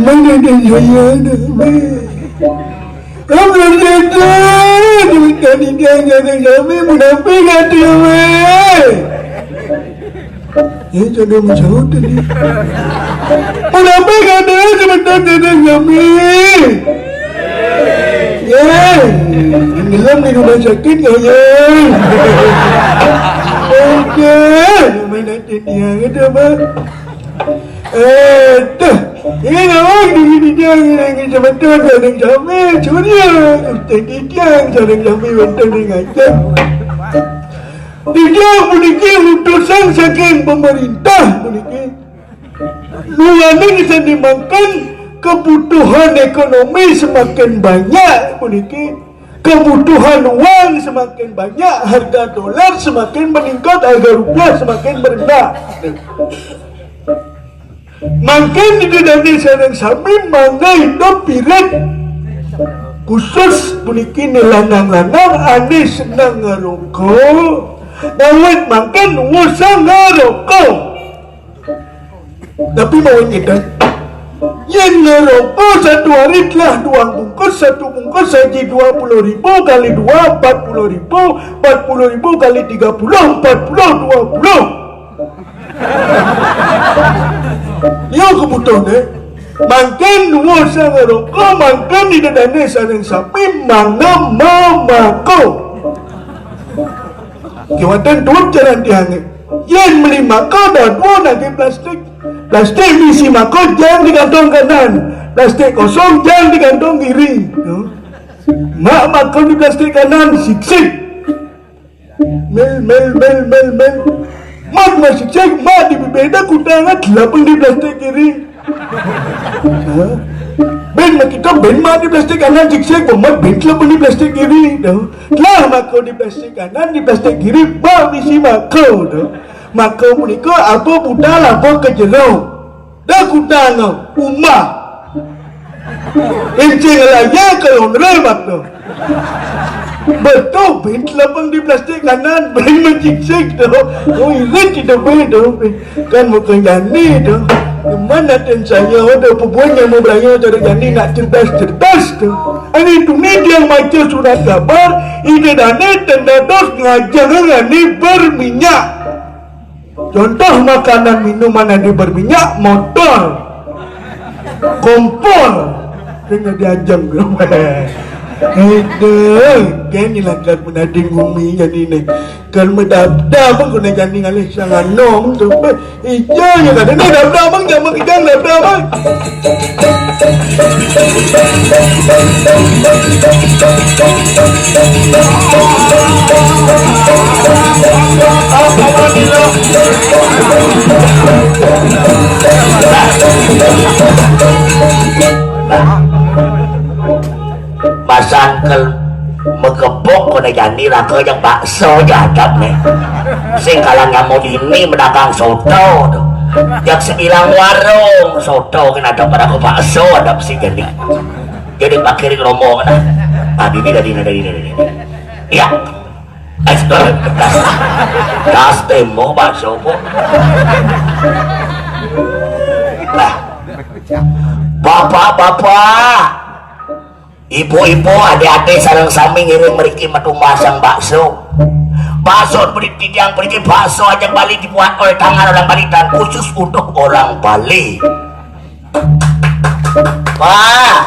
Mana ada saya ada apa saja tadi jangan kami munafik hati ya jangan menjauh tadi munafik hati sebentar jangan kami ya tenggelam di rumah sakit kaya oke mana dia ada apa ini nak di jangan sebentar jangan kami curia tadi jangan kami bentar dengan dia memiliki utusan saking pemerintah memiliki luaran bisa dimakan kebutuhan ekonomi semakin banyak memiliki kebutuhan uang semakin banyak harga dolar semakin meningkat harga rupiah semakin merendah makin di Indonesia dan sami mana itu pirat khusus memiliki lanang-lanang aneh senang ngerokok nawat makan usah ngerokok tapi mau kita yang ngerokok satu hari telah 2 bungkus satu bungkus saja 20.000 kali 2 40.000 40.000 kali 30 40 20 ya kebutuhan makan usah ngerokok makan di Indonesia dan sapi mana mamako kiwatan tuan jalan dihangat yang beli mako dan lagi plastik isi mako jangan di kantong kanan plastik kosong jangan di kantong kiri mak makan di plastik kanan siksik mel mak siksik mak di beda kudangan 8 di plastik kiri ben kita ben mak di plastik kanan siksik mak ben 8 di plastik kiri lah mako di plastik kanan di plastik kiri mak isi mako maka mereka apa budal apa kejelau dah kudang umah encing lagi kalau ngeremat betul ben 8 di plastik kanan ben menciksik oh irit tidak ben kan bukan jani mana dan saya ada perempuan yang mau beraya cara jani nak cerdas ini dunia yang baca surat kabar ini dana tanda dos ngajak ngani berminyak contoh makanan minuman yang berminyak motor kompor dengan diajam itu kan ilangkan menading bumi jadi ini kan medabda bang kena jadi ngalih sangat nom sampai iya ya kan ini dabda bang jangan kita dabda bang masangkel megepok pada jani raka yang bakso jadap nih sing kalang mau ini mendagang soto tuh yang seilang warung soto kan ada pada ke bakso ada si jani jadi pakirin romo nah tadi dari iya das temo bakso kok nah bapak ibu-ibu adik-adik sarang sami ngiring meriki matu masang bakso beriti yang beriti bakso aja Bali dibuat oleh tangan orang Bali dan khusus untuk orang Bali Pak,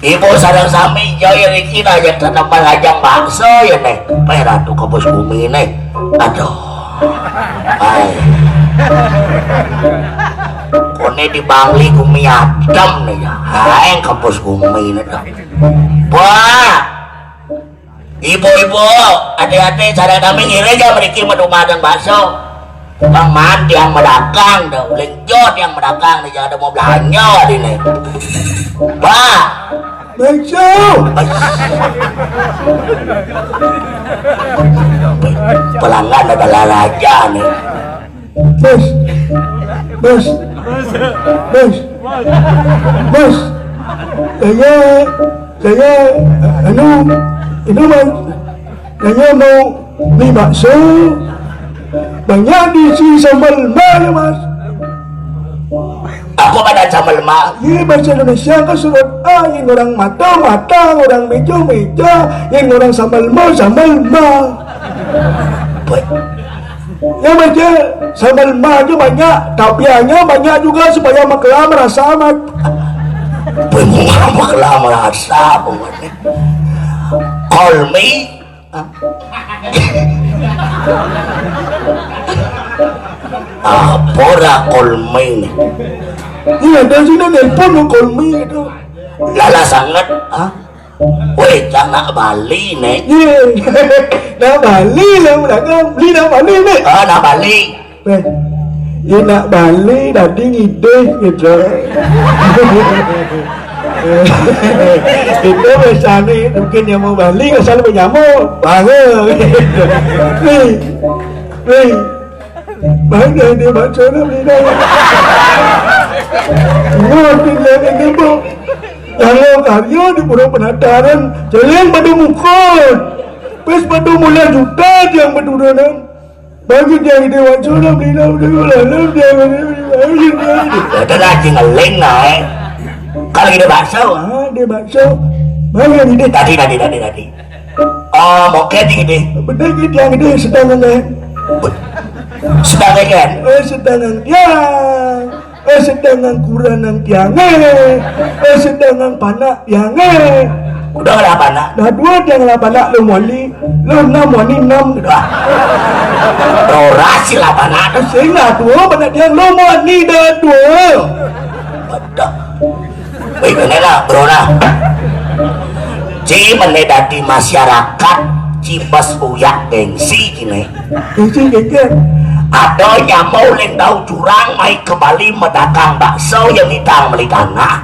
ibu sarang sami jaya Riki aja tanam mengajang bakso ya nih. Pak Ratu ke bos bumi nih. Aduh. Ay. Kone di Bangli gumi adem nih ya. Haeng ke bos bumi nih dah. Pak, ibu-ibu, adik-adik sarang kami ngira aja Riki menumadang bakso. Bang Mandi yang medagang dah, Lenjot yang medagang nih, jangan ada mau belanja hari ini. Pak, bakso pelanggan adalah raja nih. bos bos bos bos saya anu saya mau beli bakso banyak diisi sambal mana mas. Apa pada sambal mak? Iya bahasa Indonesia kan surat A yang orang mata orang meja yang orang sambal ma ya baca sambal ma aja banyak tapiannya banyak juga supaya makela merasa amat makela merasa call me pora kolming iya dari sini nelpon lo kolming itu lala sangat weh jangan Bali nih iya nak Bali lah nak beli nak Bali nih nak Bali iya nak Bali tadi ngide gitu itu biasanya mungkin yang mau Bali asal menyamuk banget nih mana dia baca beli dah mungkin yang ini bu kalau karya di Pulau Penataran jalan pada mukul pas pada mulai juta yang berduduran bagi yang ini baca beli dah lalu dia ada lagi ngeling naik kalau ini bakso dia bakso mana ini tadi oh mungkin ini benar gitu yang ini sedang kan sedangan tiang sedangan kuranan tiangnya sedangan panak tiangnya udah lah panak dah dua tiang lah panak lo moni lo enam udah rorasi lah panak sehingga dua panak tiang lo moni dah dua betul baik lah bro nah ci menedati masyarakat Cibes uyak gengsi gini ada yang mau lintau curang mai ke Bali medagang bakso yang ditang beli tanah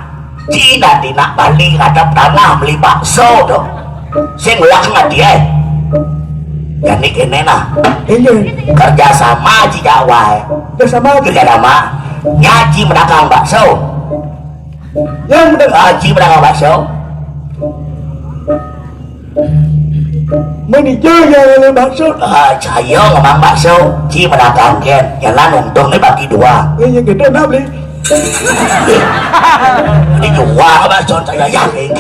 Cina nak Bali ngadap tanah beli bakso tuh sing ulang nggak dia jadi kene nah kerjasama Jawa kerjasama nyaji medagang bakso yang ngaji medagang bakso menikah yang bakso saya ngomong bakso ci medagang kan jalan untungnya bagi dua yang gede nak beli ini dua bakso saya yakin